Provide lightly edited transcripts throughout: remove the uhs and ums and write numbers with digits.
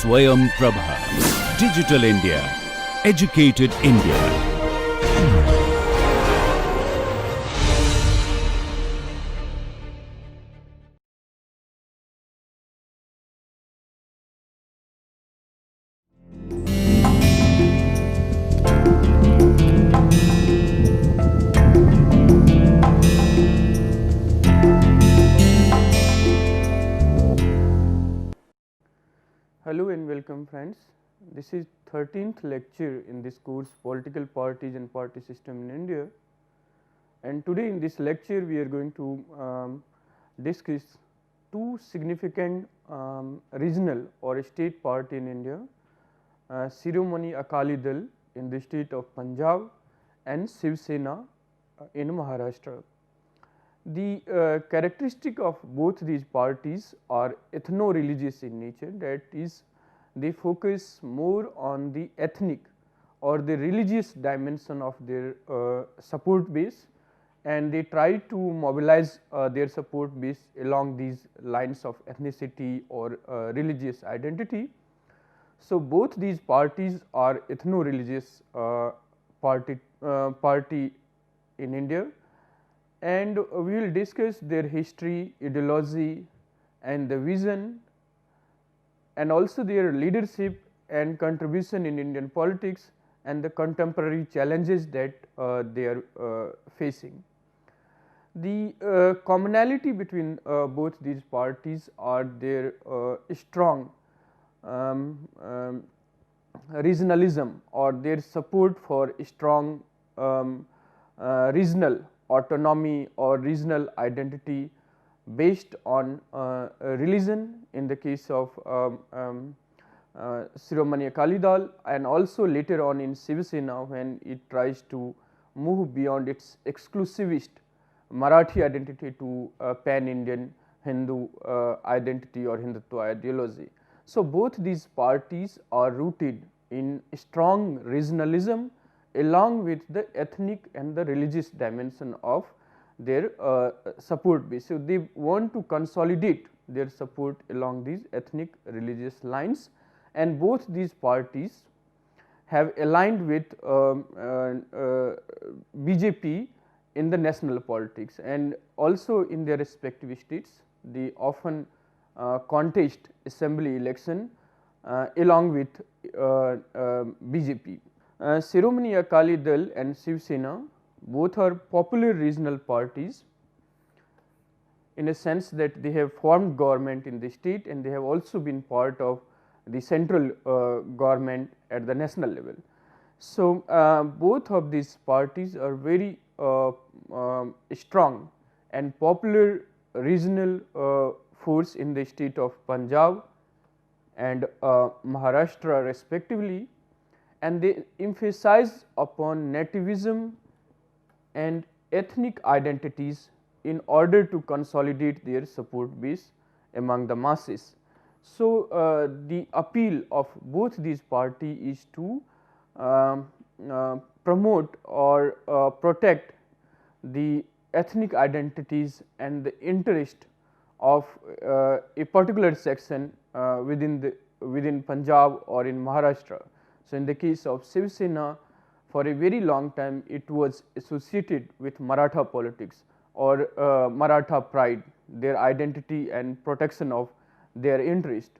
Swayam Prabha. Digital India. Educated India. Hello and welcome friends. This is 13th lecture in this course Political Parties and Party System in India, and today in this lecture we are going to discuss two significant regional or state party in India, Shiromani Akali Dal in the state of Punjab and Shiv Sena in Maharashtra. The characteristic of both these parties are ethno-religious in nature, that is, they focus more on the ethnic or the religious dimension of their support base, and they try to mobilize their support base along these lines of ethnicity or religious identity. So, both these parties are ethno-religious party in India, and we will discuss their history, ideology and the vision, and also their leadership and contribution in Indian politics and the contemporary challenges that they are facing. The commonality between both these parties are their strong regionalism or their support for strong regional autonomy or regional identity based on religion in the case of Shiromani Akali Dal, and also later on in Shiv Sena when it tries to move beyond its exclusivist Marathi identity to pan Indian Hindu identity or Hindutva ideology. So, both these parties are rooted in strong regionalism along with the ethnic and the religious dimension of their support base. So, they want to consolidate their support along these ethnic religious lines, and both these parties have aligned with BJP in the national politics, and also in their respective states they often contest assembly election along with BJP. Shiromani Akali Dal and Shiv Sena both are popular regional parties in a sense that they have formed government in the state and they have also been part of the central government at the national level. So, both of these parties are very strong and popular regional force in the state of Punjab and Maharashtra respectively, and they emphasize upon nativism and ethnic identities in order to consolidate their support base among the masses. So, the appeal of both these parties is to promote or protect the ethnic identities and the interest of a particular section within Punjab or in Maharashtra. So, in the case of Shiv Sena, for a very long time it was associated with Maratha politics or Maratha pride, their identity and protection of their interest.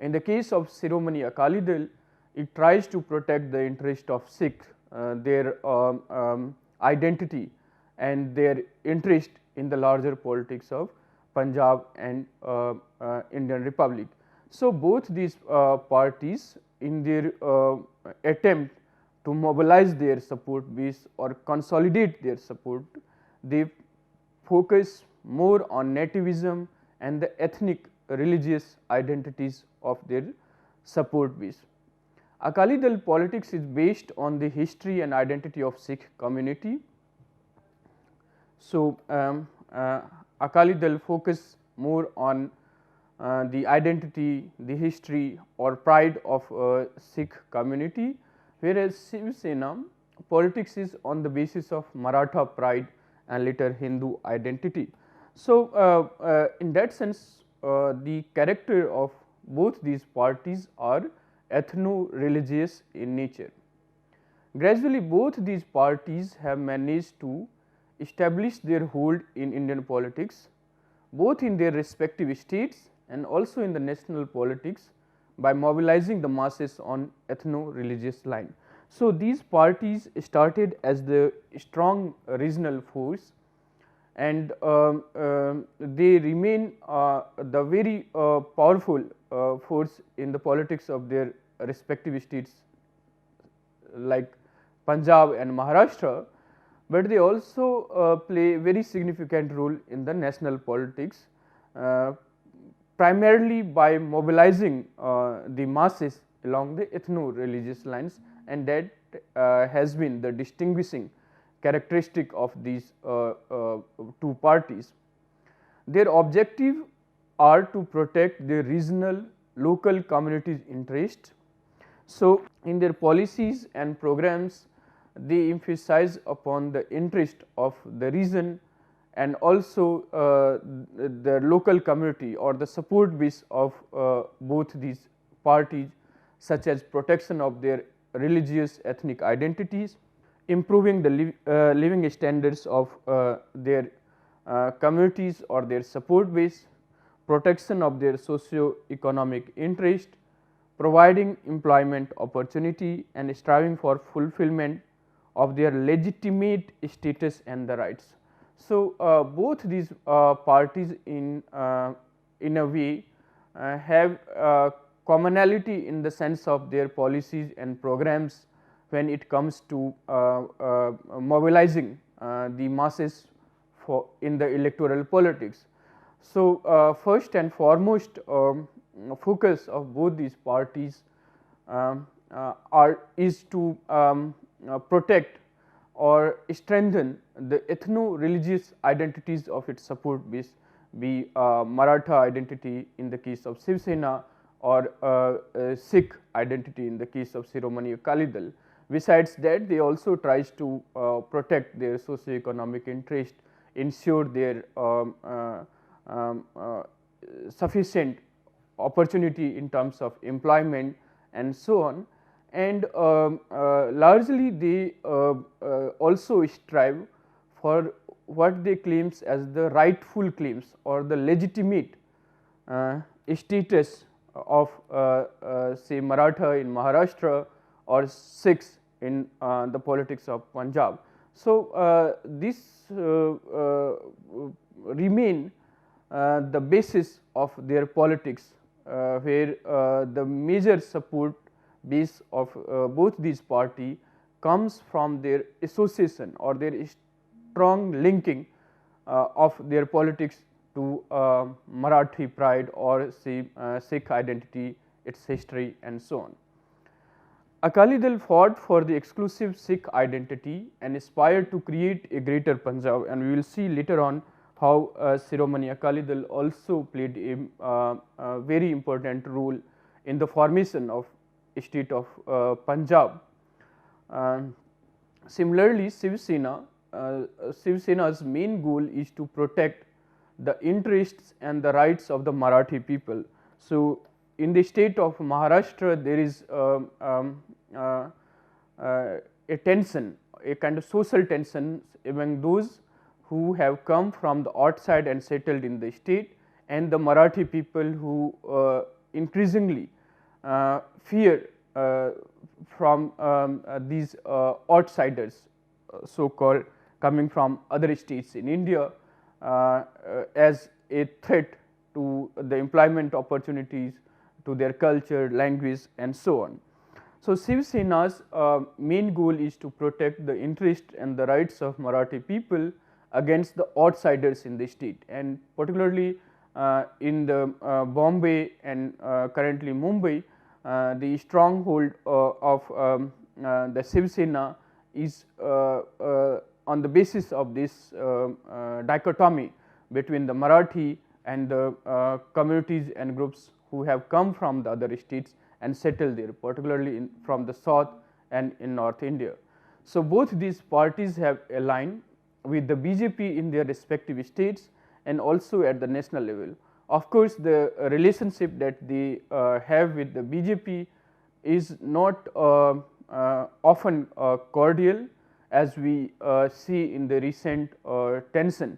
In the case of Shiromani Akali Dal, it tries to protect the interest of Sikh, their identity and their interest in the larger politics of Punjab and Indian Republic. So, both these parties in their attempt to mobilize their support base or consolidate their support, they focus more on nativism and the ethnic religious identities of their support base. Akali Dal politics is based on the history and identity of Sikh community. So, Akali Dal focus more on the identity, the history or pride of Sikh community, whereas Shiv Sena politics is on the basis of Maratha pride and later Hindu identity. So, in that sense the character of both these parties are ethno-religious in nature. Gradually, both these parties have managed to establish their hold in Indian politics, both in their respective states and also in the national politics, by mobilizing the masses on ethno-religious line. So, these parties started as the strong regional force, and they remain the very powerful force in the politics of their respective states like Punjab and Maharashtra, but they also play a very significant role in the national politics, primarily by mobilizing the masses along the ethno-religious lines, and that has been the distinguishing characteristic of these two parties. Their objective are to protect their regional local communities' interest. So, in their policies and programs, they emphasize upon the interest of the region and also the local community or the support base of both these parties, such as protection of their religious ethnic identities, improving the living standards of their communities or their support base, protection of their socio-economic interest, providing employment opportunity and striving for fulfillment of their legitimate status and the rights. So, both these parties in a way have commonality in the sense of their policies and programs when it comes to mobilizing the masses for in the electoral politics. So, first and foremost focus of both these parties is to protect or strengthen the ethno-religious identities of its support base, be Maratha identity in the case of Shiv Sena or Sikh identity in the case of Shiromani Akali Dal. Besides that, they also tries to protect their socio-economic interest, ensure their sufficient opportunity in terms of employment and so on, and largely they also strive for what they claims as the rightful claims or the legitimate status of say Maratha in Maharashtra or Sikhs in the politics of Punjab. So, this remain the basis of their politics, where the major support base of both these party comes from their association or their strong linking of their politics to Marathi pride or say Sikh identity, its history and so on. Akali Dal fought for the exclusive Sikh identity and aspired to create a greater Punjab, and we will see later on how Shiromani Akali Dal also played a very important role in the formation of state of Punjab. Similarly, Shiv Sena's main goal is to protect the interests and the rights of the Marathi people. So, in the state of Maharashtra, there is a tension, a kind of social tension among those who have come from the outside and settled in the state, and the Marathi people who increasingly fear from these outsiders, so called coming from other states in India, as a threat to the employment opportunities, to their culture, language and so on. So, Shiv Sena's main goal is to protect the interest and the rights of Marathi people against the outsiders in the state, and particularly in the Bombay and currently Mumbai, the stronghold of the Shiv Sena is on the basis of this dichotomy between the Marathi and the communities and groups who have come from the other states and settled there, particularly from the south and in North India. So, both these parties have aligned with the BJP in their respective states and also at the national level. Of course, the relationship that they have with the BJP is not often cordial, as we see in the recent tension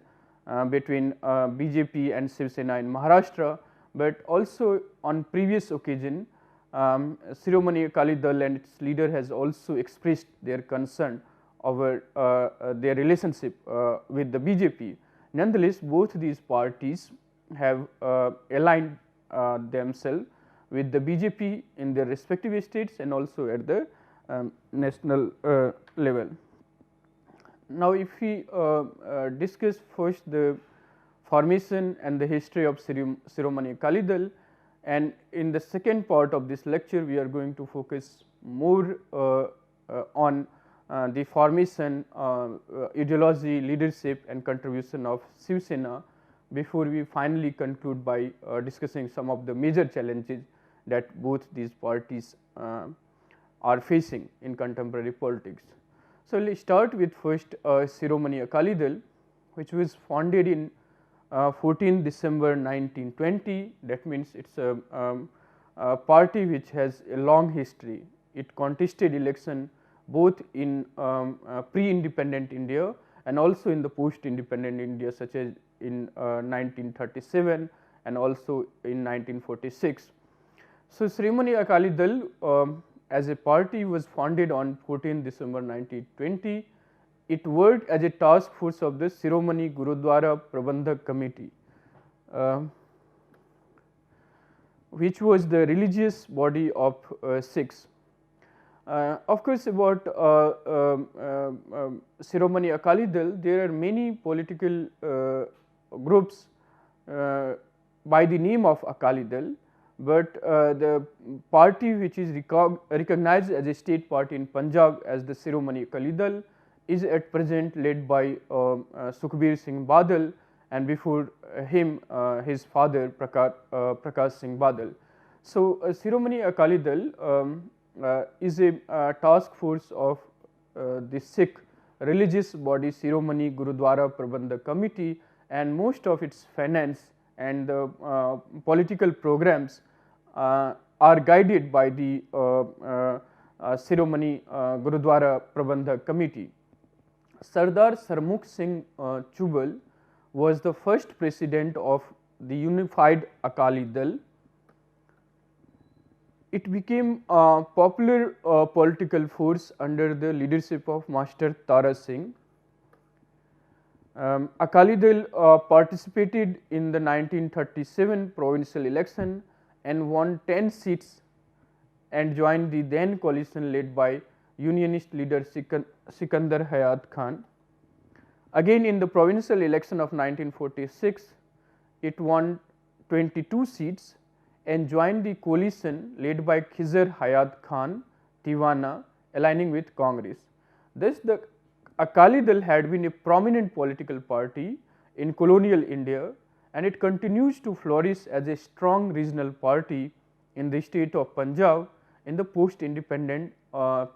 between BJP and Shiv Sena in Maharashtra, but also on previous occasion Shiromani Akali Dal and its leader has also expressed their concern over their relationship with the BJP. Nonetheless, both these parties have aligned themselves with the BJP in their respective states and also at the national level. Now, if we discuss first the formation and the history of Shiromani Akali Dal, and in the second part of this lecture we are going to focus more on the formation, ideology, leadership and contribution of Shiv Sena, before we finally conclude by discussing some of the major challenges that both these parties are facing in contemporary politics. So, let us start with first Shiromani Akali Dal, which was founded in 14 December 1920. That means it is a party which has a long history. It contested election both in pre-independent India and also in the post-independent India, such as in 1937 and also in 1946. So, Shiromani Akali Dal as a party was founded on 14 December 1920. It worked as a task force of the Shiromani Gurudwara Prabandhak Committee, which was the religious body of Sikhs. Of course, about Shiromani Akali Dal, there are many political groups by the name of Akali Dal, but the party which is recognized as a state party in Punjab as the Shiromani Akali Dal is at present led by Sukhbir Singh Badal, and before him his father Prakash Singh Badal. So, Shiromani Akali Dal is a task force of the Sikh religious body Shiromani Gurudwara Prabandhak Committee, and most of its finance and the political programs are guided by the Shiromani Gurudwara Prabandhak Committee. Sardar Sarmukh Singh Chubal was the first president of the unified Akali Dal. It became a popular political force under the leadership of Master Tara Singh. Akali Dal participated in the 1937 provincial election and won 10 seats and joined the then coalition led by Unionist leader Sikandar Hayat Khan. Again, in the provincial election of 1946, it won 22 seats and joined the coalition led by Khizr Hayat Khan Tiwana, aligning with Congress. Thus, the Akali Dal had been a prominent political party in colonial India, and it continues to flourish as a strong regional party in the state of Punjab in the post-independent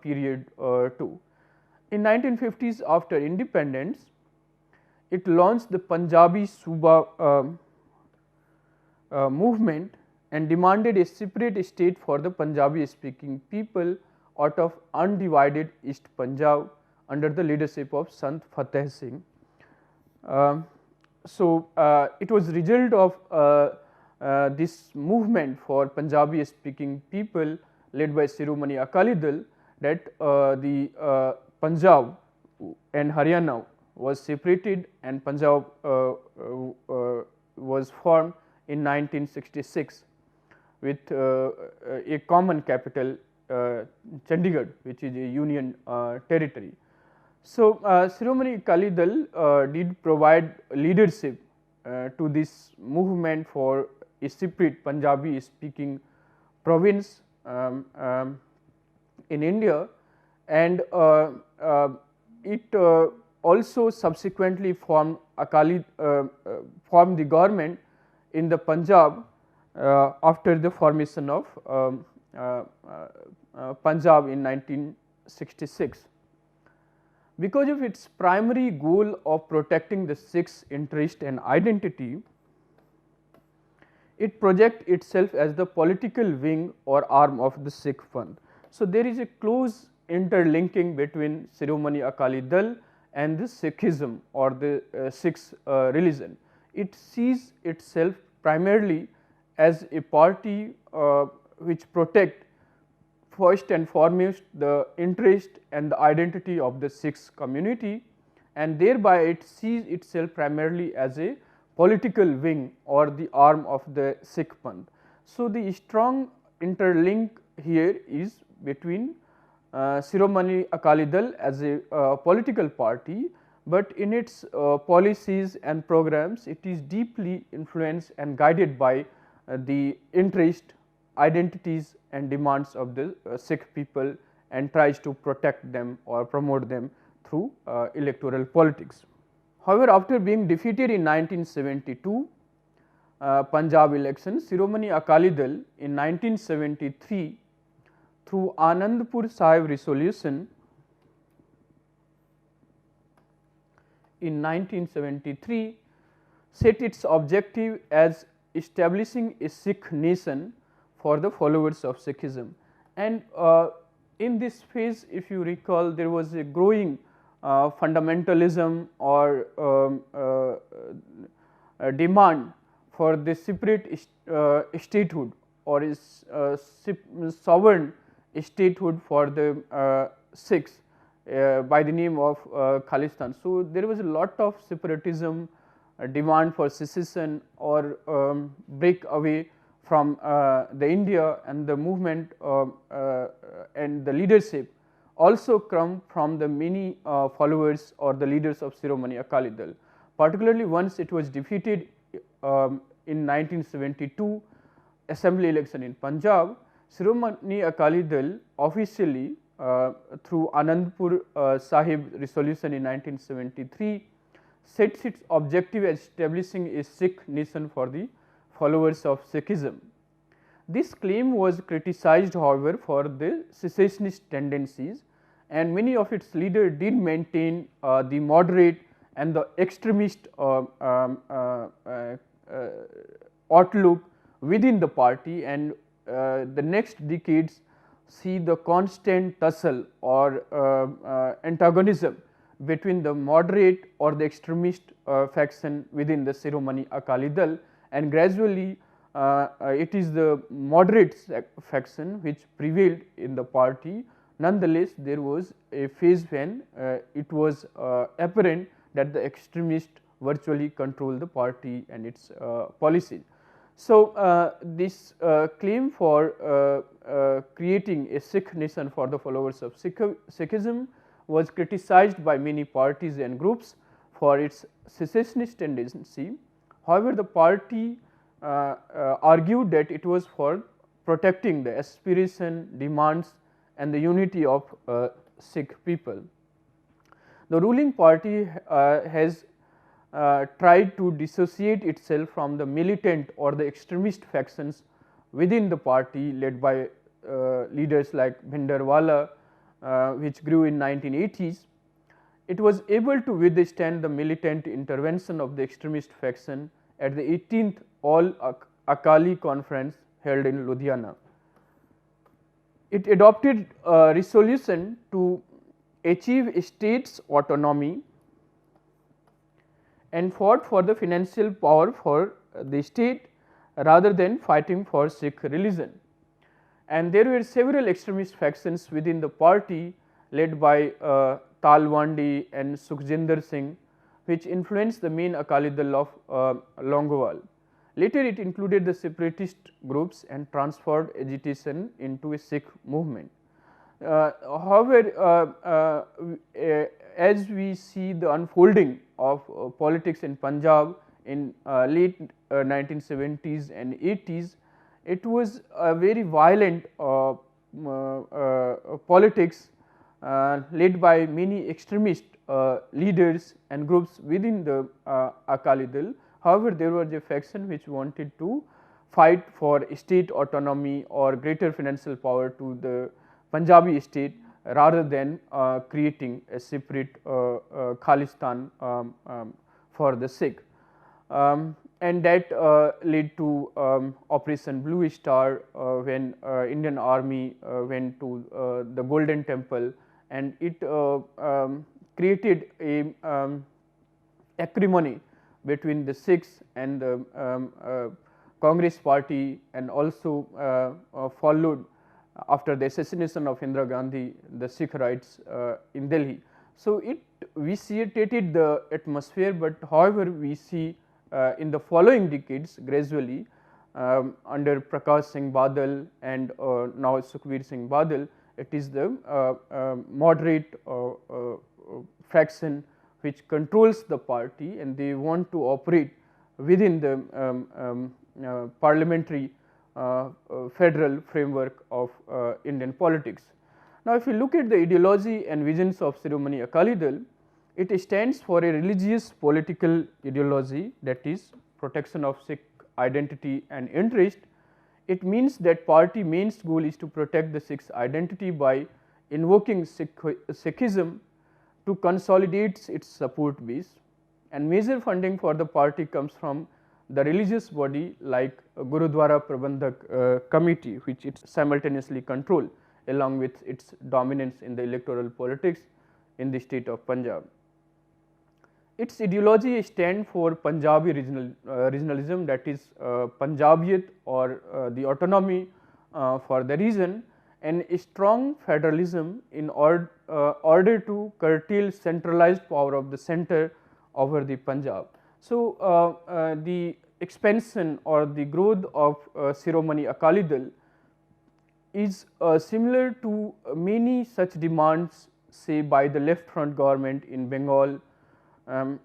period too. In 1950s, after independence, it launched the Punjabi Suba movement and demanded a separate state for the Punjabi speaking people out of undivided East Punjab under the leadership of Sant Fateh Singh. So, it was result of this movement for Punjabi speaking people led by Shiromani Akali Dal that the Punjab and Haryana was separated and Punjab was formed in 1966 with a common capital Chandigarh, which is a union territory. So, Shiromani Akali Dal did provide leadership to this movement for a separate Punjabi speaking province in India, and it also subsequently formed formed the government in the Punjab after the formation of Punjab in 1966. Because of its primary goal of protecting the Sikhs' interest and identity, it projects itself as the political wing or arm of the Sikh Panth. So, there is a close interlinking between Shiromani Akali Dal and the Sikhism or the Sikh religion. It sees itself primarily as a party which protect first and foremost the interest and the identity of the Sikh community, and thereby it sees itself primarily as a political wing or the arm of the Sikh Panth. So, the strong interlink here is between Shiromani Akali Dal as a political party, but in its policies and programs it is deeply influenced and guided by the interest, identities and demands of the Sikh people, and tries to protect them or promote them through electoral politics. However, after being defeated in 1972 Punjab election, Shiromani Akali Dal in 1973 through Anandpur Sahib resolution in 1973 set its objective as establishing a Sikh nation for the followers of Sikhism. And in this phase, if you recall, there was a growing fundamentalism or demand for the separate statehood or is sovereign statehood for the Sikhs by the name of Khalistan. So, there was a lot of separatism, demand for secession or break away from the India, and the movement and the leadership also come from the many followers or the leaders of Shiromani Akali Dal. Particularly once it was defeated in 1972 assembly election in Punjab, Shiromani Akali Dal officially through Anandpur Sahib resolution in 1973 sets its objective as establishing a Sikh nation for the followers of Sikhism. This claim was criticized, however, for the secessionist tendencies, and many of its leaders did maintain the moderate and the extremist outlook within the party, and the next decades see the constant tussle or antagonism between the moderate or the extremist faction within the Shiromani Akali Dal, and gradually it is the moderate faction which prevailed in the party. Nonetheless, there was a phase when it was apparent that the extremists virtually control the party and its policies. So, this claim for creating a Sikh nation for the followers of Sikhism was criticized by many parties and groups for its secessionist tendency. However, the party argued that it was for protecting the aspiration, demands and the unity of Sikh people. The ruling party has tried to dissociate itself from the militant or the extremist factions within the party led by leaders like Bhindranwala, which grew in 1980s. It was able to withstand the militant intervention of the extremist faction at the 18th All Akali Conference held in Ludhiana. It adopted a resolution to achieve states autonomy and fought for the financial power for the state rather than fighting for Sikh religion. And there were several extremist factions within the party led by Talwandi and Sukhjinder Singh, which influenced the main Akali Dal of Longowal. Later it included the separatist groups and transferred agitation into a Sikh movement. However, as we see the unfolding of politics in Punjab in late 1970s and 80s, it was a very violent politics led by many extremist leaders and groups within the Akali Dal. However, there was a faction which wanted to fight for state autonomy or greater financial power to the Punjabi state rather than creating a separate Khalistan for the Sikh. And and that led to Operation Blue Star, when Indian Army went to the Golden Temple, and it created a acrimony between the Sikhs and the Congress party, and also followed after the assassination of Indira Gandhi the Sikh riots in Delhi. So, it vitiated the atmosphere, but however, we see in the following decades gradually under Prakash Singh Badal and now Sukhbir Singh Badal, it is the moderate faction which controls the party, and they want to operate within the parliamentary federal framework of Indian politics. Now, if you look at the ideology and visions of Shiromani Akali Dal, it stands for a religious political ideology, that is protection of Sikh identity and interest. It means that party main goal is to protect the Sikhs identity by invoking Sikhism to consolidate its support base, and major funding for the party comes from the religious body like Gurudwara Prabandhak Committee, which it simultaneously control along with its dominance in the electoral politics in the state of Punjab. Its ideology stands for Punjabi regionalism, that is Punjabiyat or the autonomy for the region, and a strong federalism in order to curtail centralized power of the center over the Punjab. So, the expansion or the growth of Shiromani Akali Dal is similar to many such demands, say by the left front government in Bengal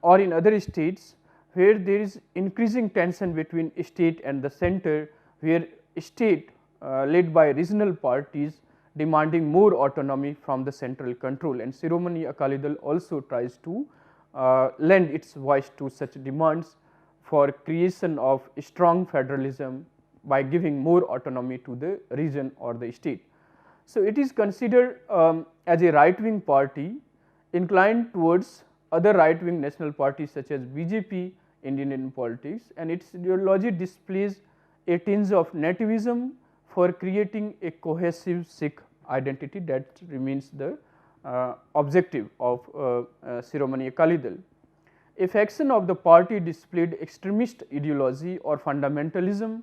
or in other states, where there is increasing tension between state and the center, where state led by regional parties demanding more autonomy from the central control, and Shiromani Akali Dal also tries to lend its voice to such demands for creation of strong federalism by giving more autonomy to the region or the state. So, it is considered as a right wing party inclined towards other right wing national parties such as BJP in Indian politics, and its ideology displays a tinge of nativism for creating a cohesive Sikh identity. That remains the objective of Shiromani Akali Dal. A faction of the party displayed extremist ideology or fundamentalism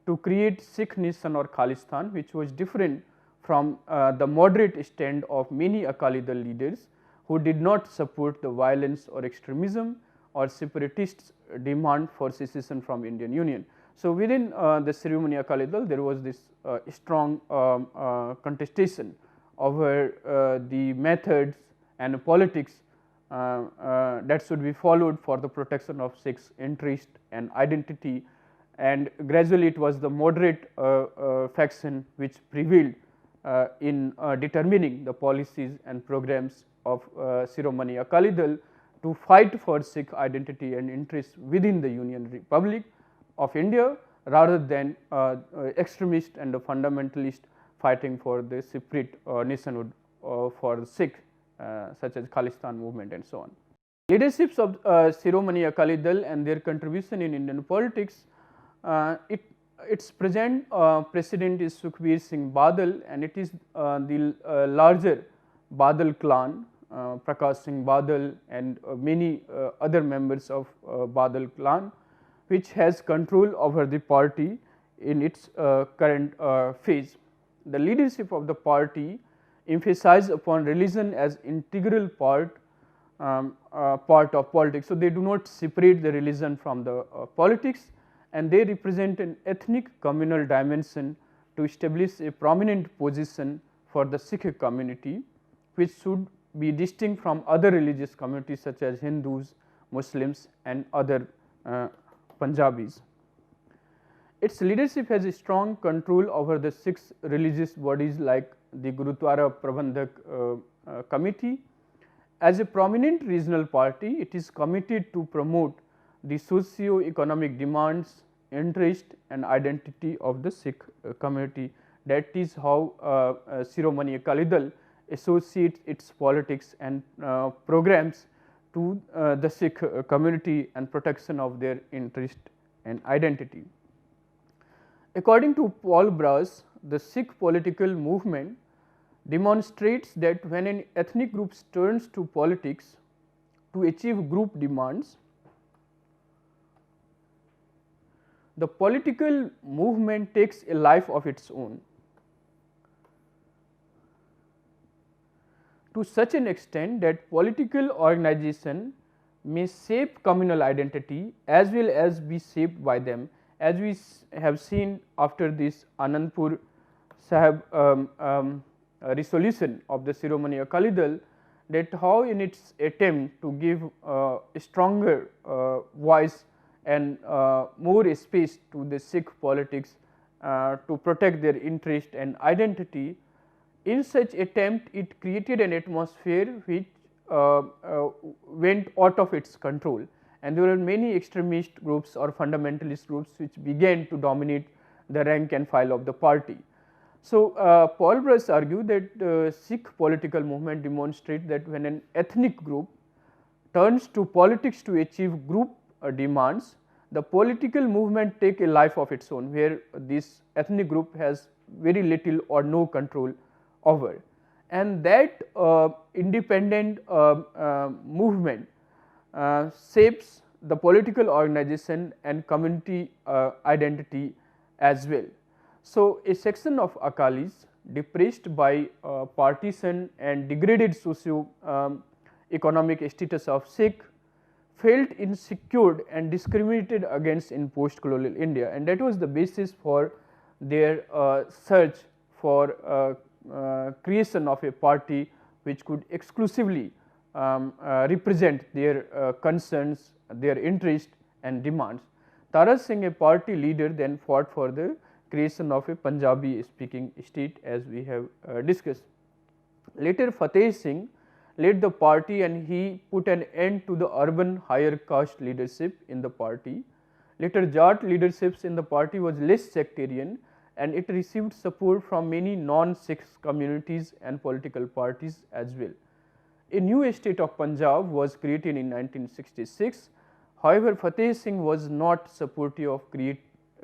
to create Sikh nation or Khalistan, which was different from the moderate stand of many Akali Dal leaders who did not support the violence or extremism or separatists demand for secession from Indian Union. So, within the Shiromani Akali Dal there was this strong contestation over the methods and politics that should be followed for the protection of Sikhs' interest and identity, and gradually it was the moderate faction which prevailed in determining the policies and programs of Shiromani Akali Dal to fight for Sikh identity and interest within the Union Republic of India, rather than extremist and the fundamentalist fighting for the separate nationhood for Sikh such as Khalistan movement and so on. Leaderships of Shiromani Akali Dal and their contribution in Indian politics, its present president is Sukhbir Singh Badal, and it is the larger Badal clan, Prakash Singh Badal and many other members of Badal clan, which has control over the party in its current phase. The leadership of the party emphasize upon religion as integral part of politics. So, they do not separate the religion from the politics, and they represent an ethnic communal dimension to establish a prominent position for the Sikh community, which should be distinct from other religious communities such as Hindus, Muslims and other Punjabis. Its leadership has a strong control over the 6 religious bodies like the Gurudwara Prabandhak Committee. As a prominent regional party, it is committed to promote the socio-economic demands, interest and identity of the Sikh community. That is how Shiromani Akali Dal associates its politics and programs to the Sikh community and protection of their interest and identity. According to Paul Brass, the Sikh political movement demonstrates that when an ethnic group turns to politics to achieve group demands, the political movement takes a life of its own. To such an extent that political organization may shape communal identity as well as be shaped by them, as we have seen after this Anandpur Sahib resolution of the Shiromani Akali Dal, that how in its attempt to give a stronger voice and more space to the Sikh politics to protect their interest and identity, in such attempt it created an atmosphere which went out of its control, and there were many extremist groups or fundamentalist groups which began to dominate the rank and file of the party. So, Paul Brass argued that Sikh political movement demonstrate that when an ethnic group turns to politics to achieve group demands, the political movement take a life of its own, where this ethnic group has very little or no control over, and that independent movement shapes the political organization and community identity as well. So, a section of Akalis depressed by partisan and degraded socio economic status of Sikh felt insecure and discriminated against in post colonial India, and that was the basis for their search for creation of a party which could exclusively represent their concerns, their interest and demands. Tara Singh, a party leader, then fought for the creation of a Punjabi speaking state, as we have discussed. Later Fateh Singh led the party and he put an end to the urban higher caste leadership in the party. Later Jat leaderships in the party was less sectarian, and it received support from many non-Sikh communities and political parties as well. A new state of Punjab was created in 1966. However, Fateh Singh was not supportive of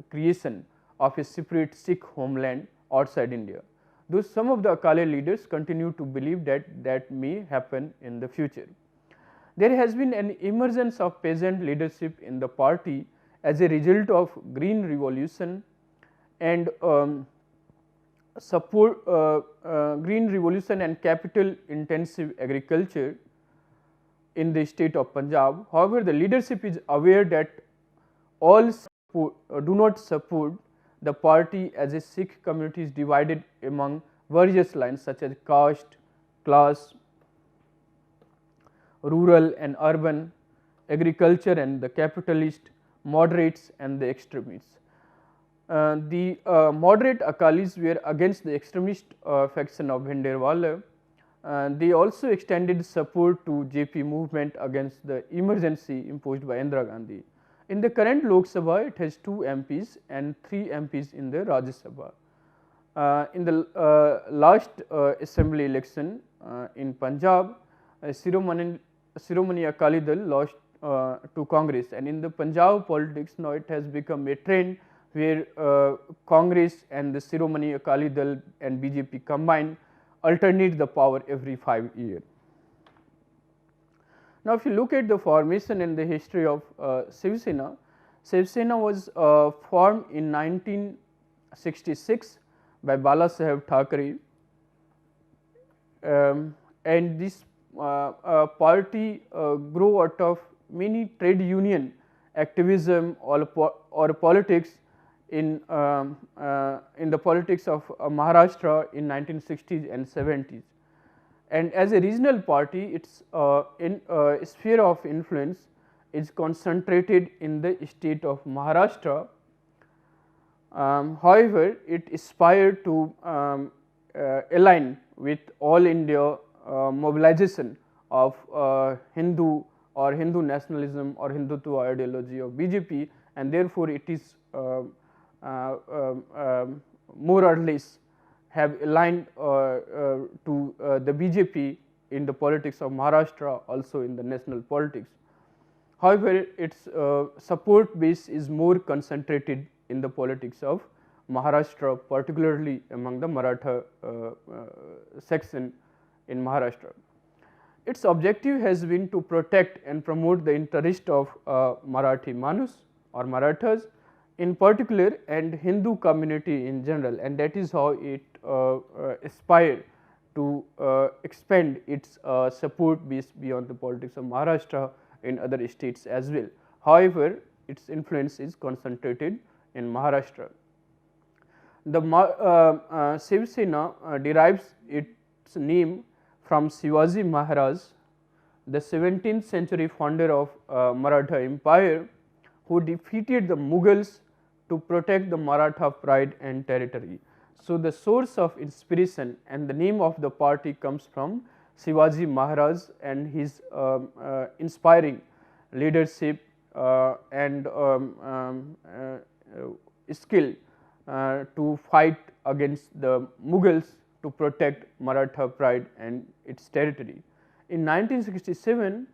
creation of a separate Sikh homeland outside India, though some of the Akali leaders continue to believe that that may happen in the future. There has been an emergence of peasant leadership in the party as a result of Green Revolution and Green Revolution and capital intensive agriculture in the state of Punjab. However, the leadership is aware that all do not support the party, as a Sikh community is divided among various lines such as caste, class, rural and urban, agriculture and the capitalist, moderates and the extremists. The moderate Akalis were against the extremist faction of Bhinderwala. They also extended support to JP movement against the emergency imposed by Indira Gandhi. In the current Lok Sabha, it has 2 MPs and 3 MPs in the Rajya Sabha. In the last assembly election in Punjab, Shiromani Akali Dal lost to Congress, and in the Punjab politics now it has become a trend where Congress and the Shiromani Akali Dal and BJP combined alternate the power every 5 years. Now, if you look at the formation and the history of Shiv Sena, Shiv Sena was formed in 1966 by Bala Saheb Thackeray, and this party grew out of many trade union activism or politics in the politics of Maharashtra in 1960s and 70s. And as a regional party, its sphere of influence is concentrated in the state of Maharashtra. However, it aspired to align with all India mobilization of Hindu or Hindu nationalism or Hindutva ideology of BJP, and therefore, it is more or less have aligned to the BJP in the politics of Maharashtra, also in the national politics. However, its support base is more concentrated in the politics of Maharashtra, particularly among the Maratha section in Maharashtra. Its objective has been to protect and promote the interest of Marathi Manus or Marathas in particular and Hindu community in general, and that is how it aspired to expand its support base beyond the politics of Maharashtra in other states as well. However, its influence is concentrated in Maharashtra. The Shiv Sena derives its name from Shivaji Maharaj, the 17th century founder of Maratha Empire, who defeated the Mughals to protect the Maratha pride and territory. So, the source of inspiration and the name of the party comes from Shivaji Maharaj and his inspiring leadership and skill to fight against the Mughals to protect Maratha pride and its territory. In 1967,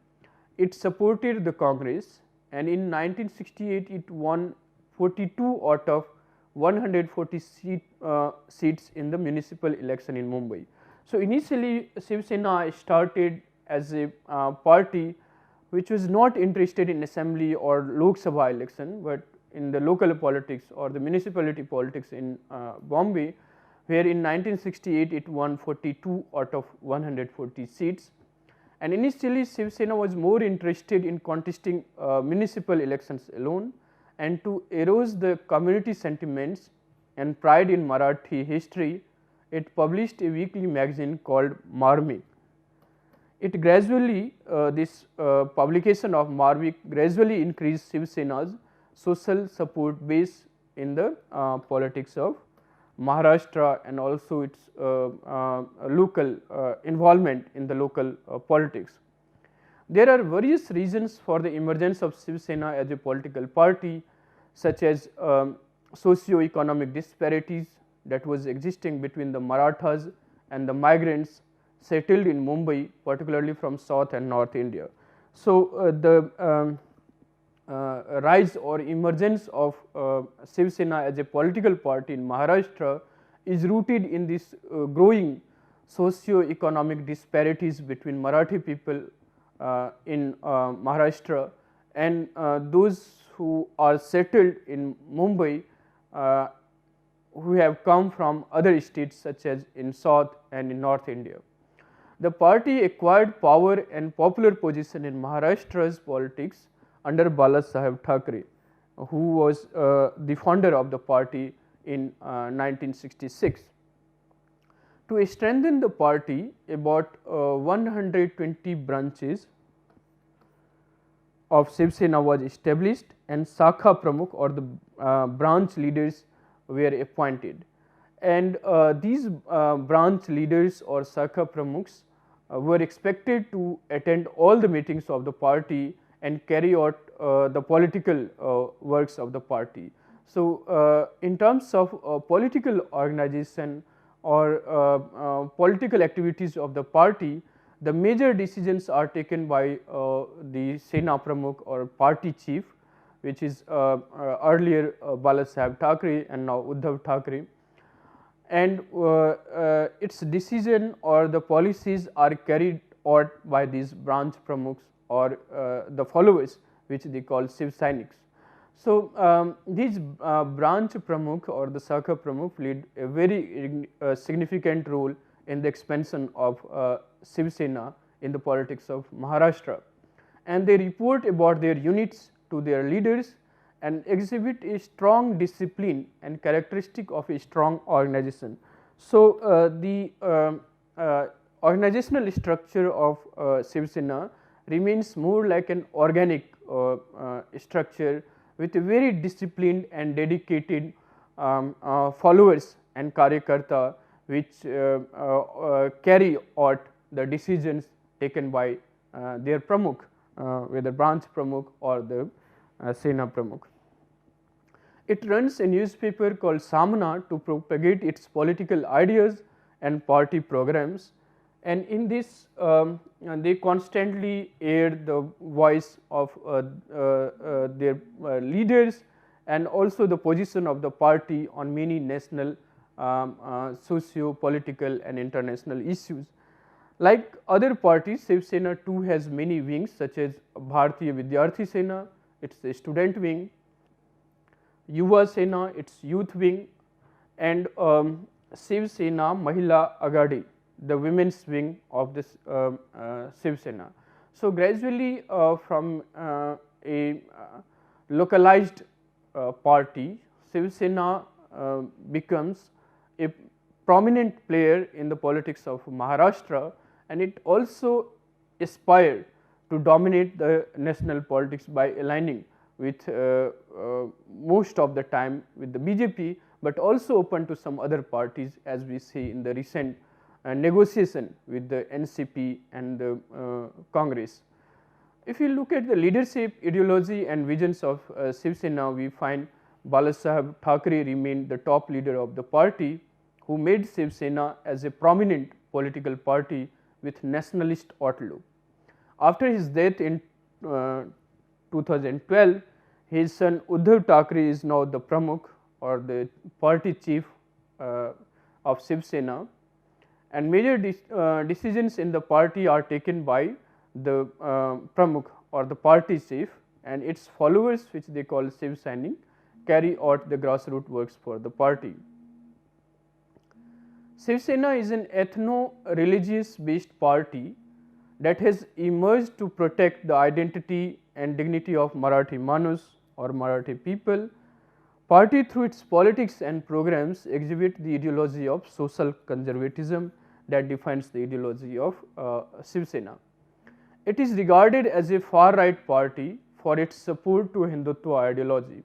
it supported the Congress, and in 1968 it won 42 out of 140 seats in the municipal election in Mumbai. So, initially Shiv Sena started as a party which was not interested in assembly or Lok Sabha election, but in the local politics or the municipality politics in Bombay, where in 1968 it won 42 out of 140 seats. And initially Shiv Sena was more interested in contesting municipal elections alone, and to erode the community sentiments and pride in Marathi history, it published a weekly magazine called Marmik. It gradually, this publication of Marmik gradually increased Shiv Sena's social support base in the politics of Maharashtra and also its local involvement in the local politics. There are various reasons for the emergence of Shiv Sena as a political party, such as socio-economic disparities that was existing between the Marathas and the migrants settled in Mumbai, particularly from South and North India. So, the rise or emergence of Shiv Sena as a political party in Maharashtra is rooted in this growing socio-economic disparities between Marathi people in Maharashtra and those who are settled in Mumbai who have come from other states such as in South and in North India. The party acquired power and popular position in Maharashtra's politics under Bala Saheb Thackeray, who was the founder of the party in 1966. To strengthen the party, about 120 branches of Shiv Sena was established and Shakha Pramukh or the branch leaders were appointed. And these branch leaders or Shakha Pramukhs were expected to attend all the meetings of the party and carry out the political works of the party. So, in terms of political organization or political activities of the party, the major decisions are taken by the Sena Pramukh or party chief, which is earlier Bala Saheb Thackeray and now Uddhav Thackeray, and its decision or the policies are carried out by these branch Pramukhs or the followers, which they call Shiv Sainiks. So, these branch Pramukh or the Shakha Pramukh played a very significant role in the expansion of Shiv Sena in the politics of Maharashtra, and they report about their units to their leaders and exhibit a strong discipline and characteristic of a strong organization. So, the organizational structure of Shiv Sena remains more like an organic structure with a very disciplined and dedicated followers and karyakarta, which carry out the decisions taken by their Pramukh, whether branch Pramukh or the Sena Pramukh. It runs a newspaper called Samna to propagate its political ideas and party programs, and in this they constantly aired the voice of their leaders, and also the position of the party on many national socio-political and international issues. Like other parties, Shiv Sena too has many wings, such as Bharatiya Vidyarthi Sena, it is the student wing, Yuva Sena, its youth wing, and Shiv Sena Mahila Agadi, the women's wing of this Shiv Sena. So, gradually from a localized party, Shiv Sena becomes a prominent player in the politics of Maharashtra, and it also aspired to dominate the national politics by aligning with most of the time with the BJP, but also open to some other parties, as we see in the recent negotiation with the NCP and the Congress. If you look at the leadership, ideology and visions of Shiv Sena, we find Balasaheb Thackeray remained the top leader of the party, who made Shiv Sena as a prominent political party with nationalist outlook. After his death in 2012, his son Uddhav Thackeray is now the Pramukh or the party chief of Shiv Sena, and major decisions in the party are taken by the Pramukh or the party chief, and its followers, which they call Shiv Sainik, carry out the grassroots works for the party. Shiv Sena is an ethno-religious based party that has emerged to protect the identity and dignity of Marathi Manus or Marathi people. Party through its politics and programs exhibit the ideology of social conservatism that defines the ideology of Shiv Sena. It is regarded as a far right party for its support to Hindutva ideology.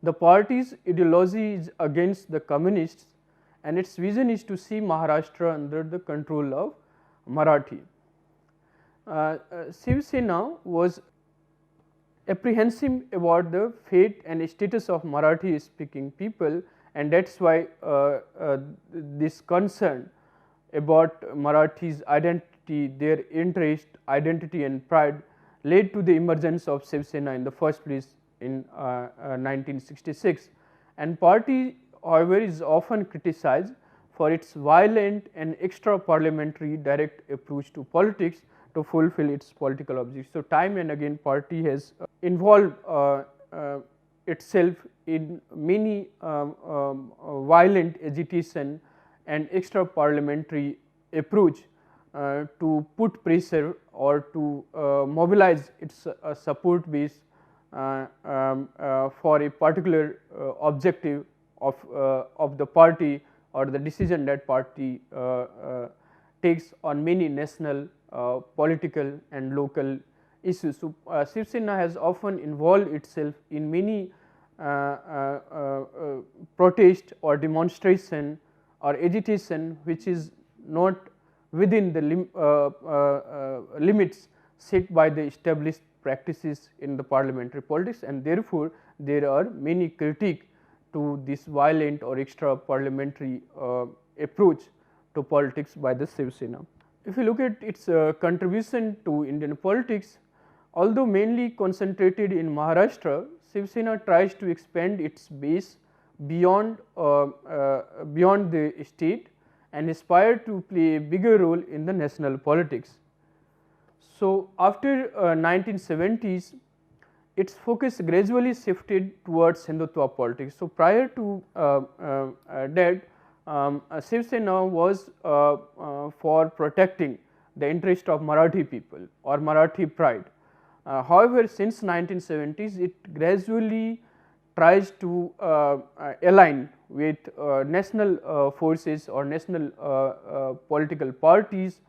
The party's ideology is against the communists, and its vision is to see Maharashtra under the control of Marathi. Shiv Sena was apprehensive about the fate and status of Marathi speaking people, and that is why this concern about Marathi's identity, their interest, identity and pride led to the emergence of Shiv Sena in the first place in 1966, and party however is often criticized for its violent and extra parliamentary direct approach to politics to fulfill its political objectives. So, time and again party has involved itself in many violent agitation and extra parliamentary approach to put pressure or to mobilize its support base for a particular objective of the party or the decision that party takes on many national, political and local issues. So, Shiv Sena has often involved itself in many protest or demonstration or agitation which is not within the limits set by the established practices in the parliamentary politics, and therefore, there are many critique to this violent or extra parliamentary approach to politics by the Shiv Sena. If you look at its contribution to Indian politics, although mainly concentrated in Maharashtra, Shiv Sena tries to expand its base beyond the state and aspire to play a bigger role in the national politics. So, after 1970s, its focus gradually shifted towards Hindutva politics. So, prior to that, Shiv Sena was for protecting the interest of Marathi people or Marathi pride. However, since 1970s, it gradually tries to align with national forces or national political parties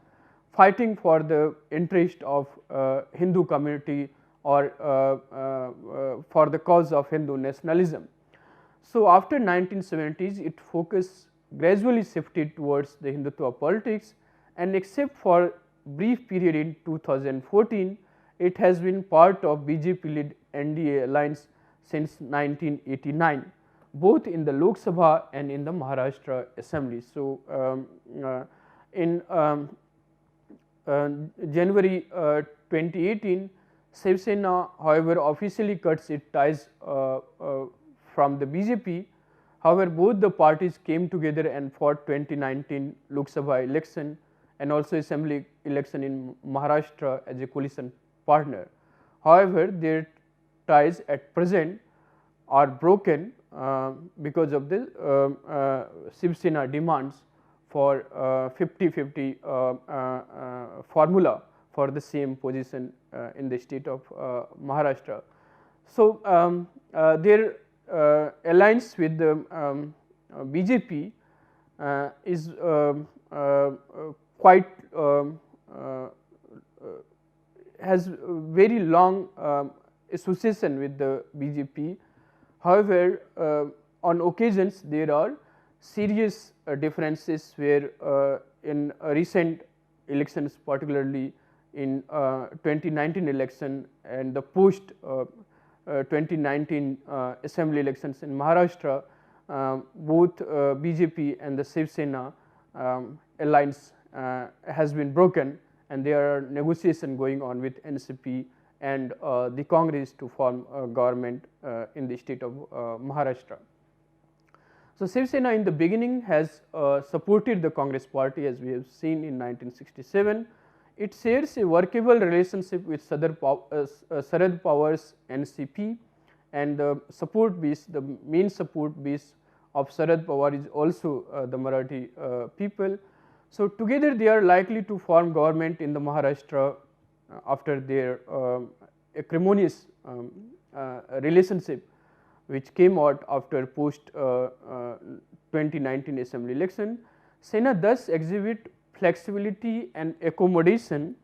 fighting for the interest of Hindu community or for the cause of Hindu nationalism. So, after 1970s, its focus gradually shifted towards the Hindutva politics, and except for brief period in 2014, it has been part of BJP led NDA alliance since 1989, both in the Lok Sabha and in the Maharashtra Assembly. So, In January 2018, Shiv Sena, however, officially cuts its ties from the BJP. However, both the parties came together and fought 2019 Lok Sabha election and also assembly election in Maharashtra as a coalition partner. However, their ties at present are broken because of the Shiv Sena demands for 50-50 formula for the same position in the state of Maharashtra. So, their alliance with the BJP is quite has very long association with the BJP. However, on occasions there are serious differences where in recent elections, particularly in 2019 election and the post 2019 assembly elections in Maharashtra, both BJP and the Shiv Sena alliance has been broken, and there are negotiations going on with NCP and the Congress to form a government in the state of Maharashtra. So, Shiv Sena in the beginning has supported the Congress party, as we have seen in 1967. It shares a workable relationship with Sharad Pawar's NCP, and the support base, the main support base of Sharad Pawar is also the Marathi people. So, together they are likely to form government in the Maharashtra after their acrimonious relationship which came out after post 2019 assembly election. Sena thus exhibit flexibility and accommodation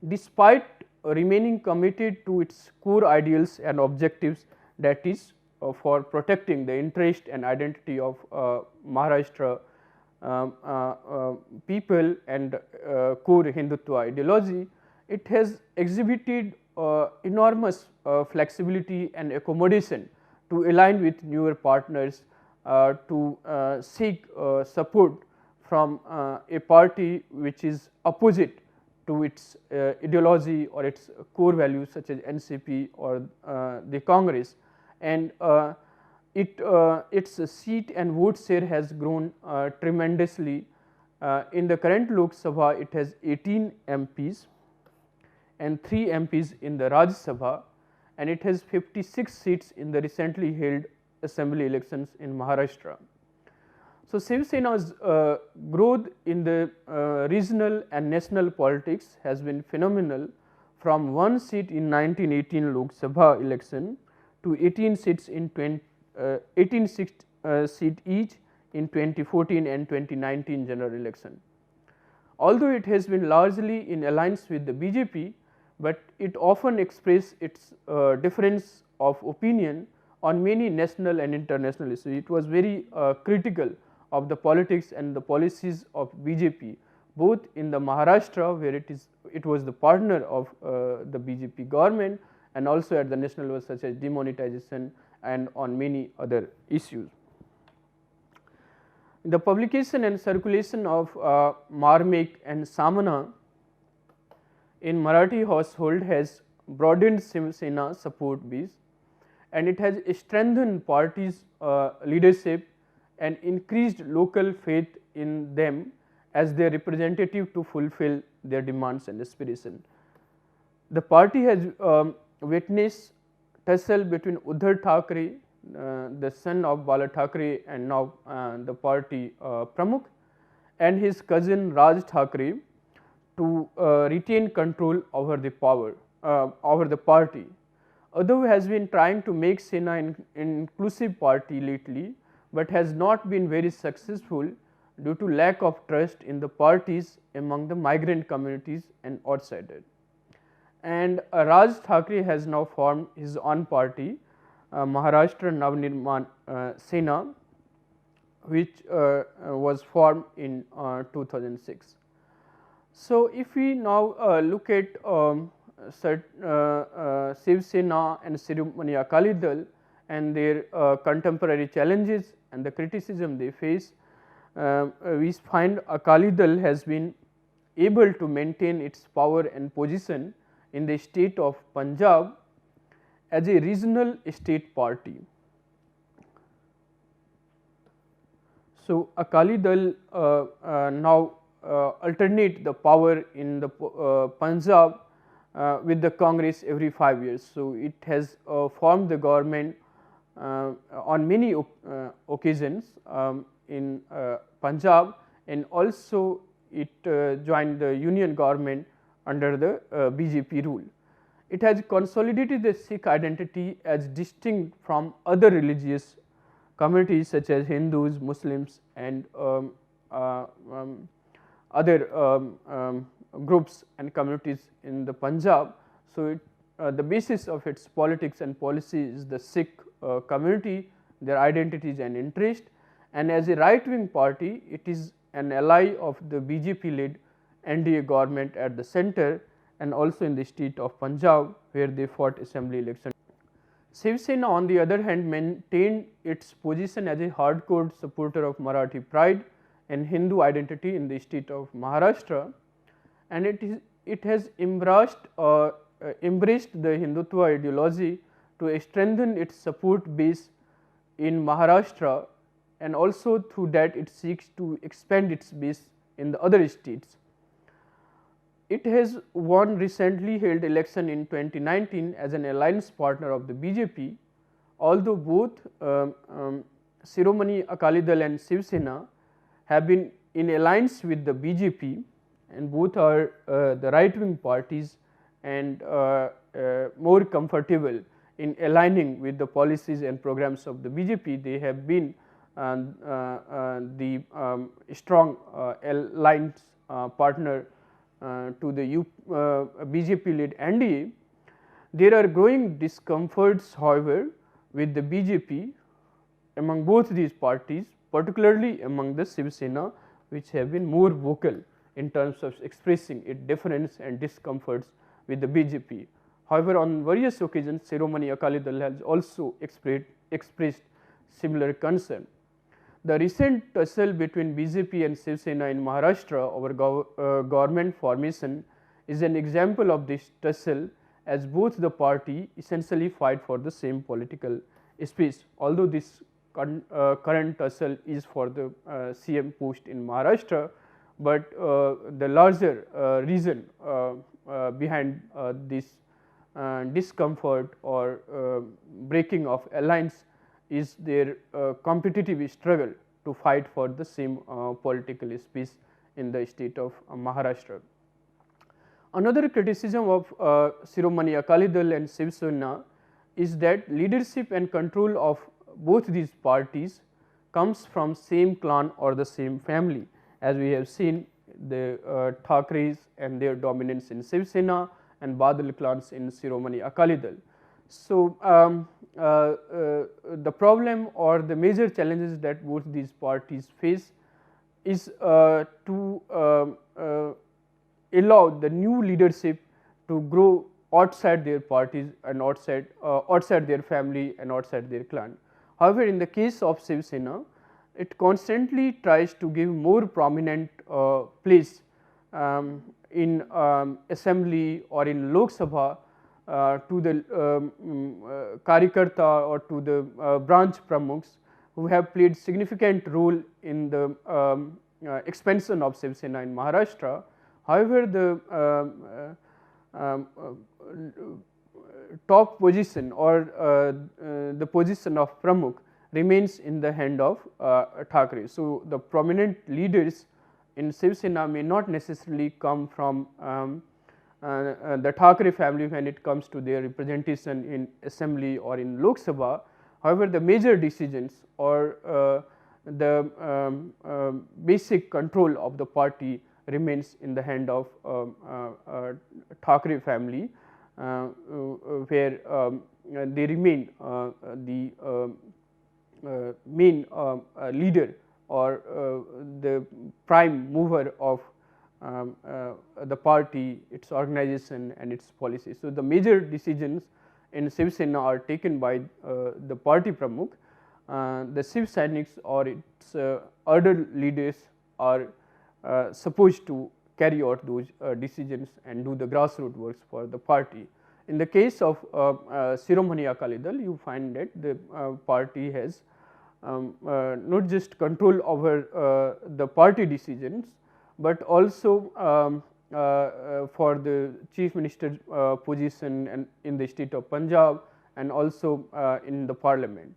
despite remaining committed to its core ideals and objectives, that is for protecting the interest and identity of Maharashtra people and core Hindutva ideology. It has exhibited enormous flexibility and accommodation to align with newer partners, to seek support from a party which is opposite to its ideology or its core values such as NCP or the Congress, and its seat and vote share has grown tremendously. In the current Lok Sabha, it has 18 MPs and 3 MPs in the Rajya Sabha, and it has 56 seats in the recently held assembly elections in Maharashtra. So, Shiv Sena's growth in the regional and national politics has been phenomenal, from 1 seat in 1918 Lok Sabha election to 18 seats in 18 seat each in 2014 and 2019 general election. Although it has been largely in alliance with the BJP, but it often expresses its difference of opinion on many national and international issues. It was very critical of the politics and the policies of BJP, both in the Maharashtra, where it was the partner of the BJP government, and also at the national level such as demonetization and on many other issues. The publication and circulation of Marmik and Samana in Marathi household has broadened Shiv Sena support base, and it has strengthened party's leadership and increased local faith in them as their representative to fulfill their demands and aspirations. The party has witnessed tussle between Uddhav Thackeray, the son of Bala Thackeray and now the party Pramukh, and his cousin Raj Thackeray to retain control over the party. Uddhav has been trying to make Sena an inclusive party lately, but has not been very successful due to lack of trust in the parties among the migrant communities and outsiders. And Raj Thackeray has now formed his own party, Maharashtra Navnirman Sena, which was formed in 2006. So, if we now look at Shiv Sena and Shiromani Akali Dal and their contemporary challenges and the criticism they face, we find Akali Dal has been able to maintain its power and position in the state of Punjab as a regional state party. So, Akali Dal now alternate the power in the Punjab with the Congress every 5 years. So, it has formed the government on many occasions in Punjab, and also it joined the union government under the BJP rule. It has consolidated the Sikh identity as distinct from other religious communities such as Hindus, Muslims, and other groups and communities in the Punjab. So, the basis of its politics and policy is the Sikh community, their identities and interest, and as a right wing party, it is an ally of the BJP led NDA government at the center and also in the state of Punjab, where they fought assembly election. Shiv Sena on the other hand maintained its position as a hardcore supporter of Marathi pride and Hindu identity in the state of Maharashtra, and it has embraced the Hindutva ideology to strengthen its support base in Maharashtra, and also through that it seeks to expand its base in the other states. It has won recently held election in 2019 as an alliance partner of the BJP, although both Shiromani Akali Dal and Shiv Sena have been in alliance with the BJP, and both are the right wing parties and more comfortable in aligning with the policies and programs of the BJP. They have been the strong alliance partner to the BJP led NDA. There are growing discomforts, however, with the BJP among both these parties, particularly among the Shiv Sena, which have been more vocal in terms of expressing its difference and discomforts with the BJP. However, on various occasions, Shiromani Akali Dal has also expressed similar concern. The recent tussle between BJP and Shiv Sena in Maharashtra over government formation is an example of this tussle, as both the party essentially fight for the same political space. Although this current tussle is for the CM post in Maharashtra, but the larger reason behind this discomfort or breaking of alliance is their competitive struggle to fight for the same political space in the state of Maharashtra. Another criticism of Shiromani Akali Dal and Shiv Sena is that leadership and control of both these parties comes from same clan or the same family, as we have seen the Thakres and their dominance in Shiv Sena and Badal clans in Shiromani Akali Dal. So, the problem or the major challenges that both these parties face is to allow the new leadership to grow outside their parties and outside their family and outside their clan. However, in the case of Shiv Sena, it constantly tries to give more prominent place in assembly or in Lok Sabha to the Karyakarta or to the branch pramukhs who have played significant role in the expansion of Shiv Sena in Maharashtra. However, the top position or the position of pramukh remains in the hand of Thakre. So, the prominent leaders in Shiv Sena may not necessarily come from the Thakre family when it comes to their representation in assembly or in Lok Sabha. However, the major decisions or the basic control of the party remains in the hand of Thakre family, where they remain the main leader or the prime mover of the party, its organization and its policy. So, the major decisions in Shiv Sena are taken by the party pramukh, the Shiv Sainiks or its other leaders are supposed to carry out those decisions and do the grassroots works for the party. In the case of Shiromani Akali Dal, you find that the party has not just control over the party decisions, but also for the chief minister position and in the state of Punjab and also in the parliament.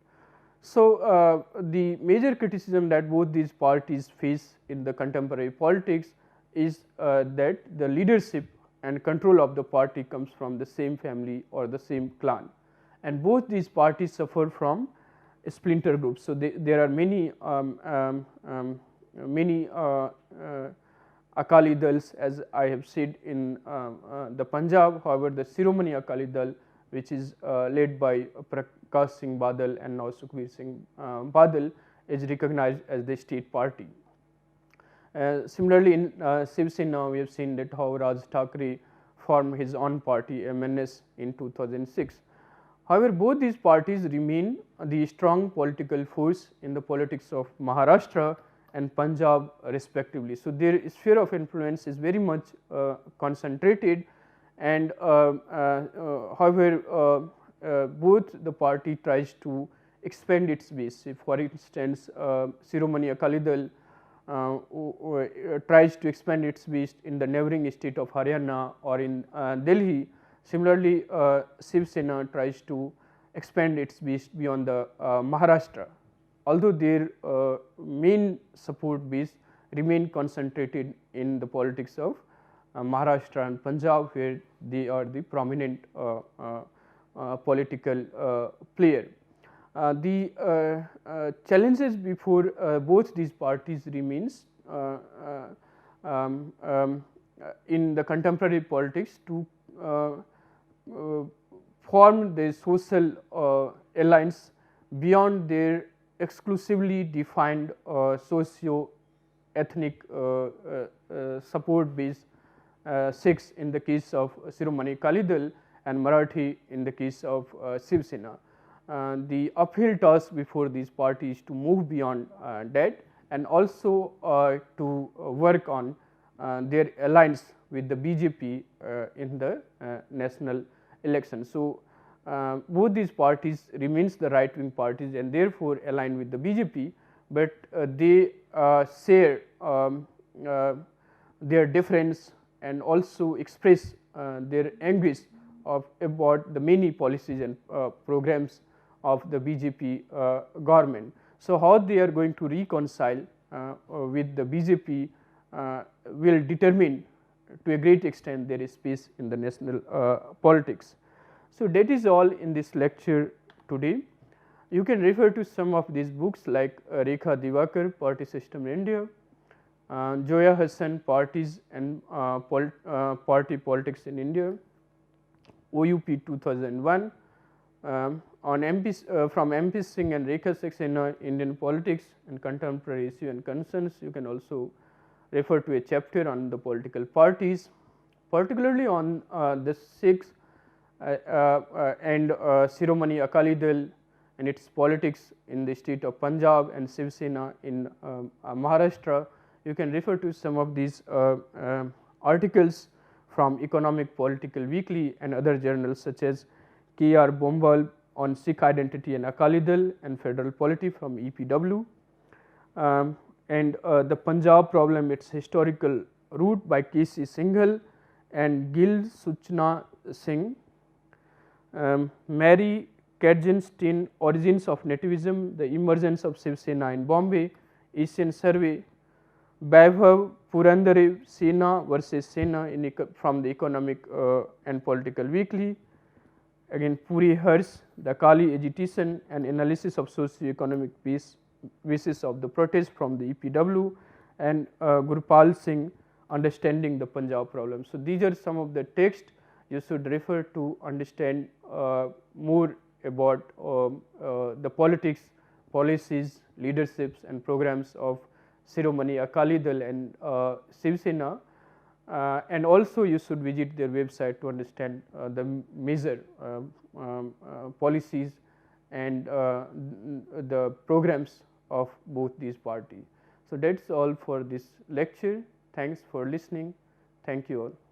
So, the major criticism that both these parties face in the contemporary politics is that the leadership and control of the party comes from the same family or the same clan, and both these parties suffer from splinter groups. So, there are many Akali Dals, as I have said in the Punjab. However, the Shiromani Akali Dal, which is led by Prakash Singh Badal and now Sukhbir Singh Badal, is recognized as the state party. Similarly, in Shiv Sena, we have seen that how Raj Thackeray formed his own party MNS in 2006. However, both these parties remain the strong political force in the politics of Maharashtra and Punjab respectively. So, their sphere of influence is very much concentrated, and however, both the party tries to expand its base. If for instance, Shiromani Akali Dal tries to expand its base in the neighboring state of Haryana or in Delhi. Similarly, Shiv Sena tries to expand its base beyond the Maharashtra, although their main support base remain concentrated in the politics of Maharashtra and Punjab, where they are the prominent political player. The challenges before both these parties remains in the contemporary politics to form the social alliance beyond their exclusively defined socio-ethnic support base, Sikhs in the case of Shiromani Akali Dal and Marathi in the case of Shiv Sena. The uphill task before these parties to move beyond that, and also to work on their alliance with the BJP in the national election. So, both these parties remains the right wing parties and therefore aligned with the BJP, but they share their difference and also express their anguish about the many policies and programs of the BJP government. So, how they are going to reconcile with the BJP will determine to a great extent their space in the national politics. So, that is all in this lecture today. You can refer to some of these books like Rekha Divakar, Party System in India, Zoya Hassan, Parties and Party Politics in India, OUP 2001, on from MP Singh and Rekha Saxena, Indian Politics and Contemporary Issue and Concerns. You can also refer to a chapter on the political parties, particularly on the Sikhs and Shiromani Akali Dal and its politics in the state of Punjab and Shiv Sena in Maharashtra. You can refer to some of these articles from Economic Political Weekly and other journals such as K.R. Bombal on Sikh Identity and Akali Dal and Federal Polity from EPW, and the Punjab Problem, its Historical Root by K.C. Singhal and Gil Suchna Singh, Mary Katzenstein, Origins of Nativism, the Emergence of Shiv Sena in Bombay, Asian Survey, Vaibhav Purandare, Sena versus Sena in from the Economic and Political Weekly, again Puri Harsh, the Kali Agitation and Analysis of Socio-Economic Basis of the Protest from the EPW, and Gurpal Singh, Understanding the Punjab Problem. So, these are some of the text you should refer to understand more about the politics, policies, leaderships and programs of Shiromani Akali Dal and Shiv Sena, and also you should visit their website to understand the major policies and the programs of both these parties. So, that is all for this lecture. Thanks for listening. Thank you all.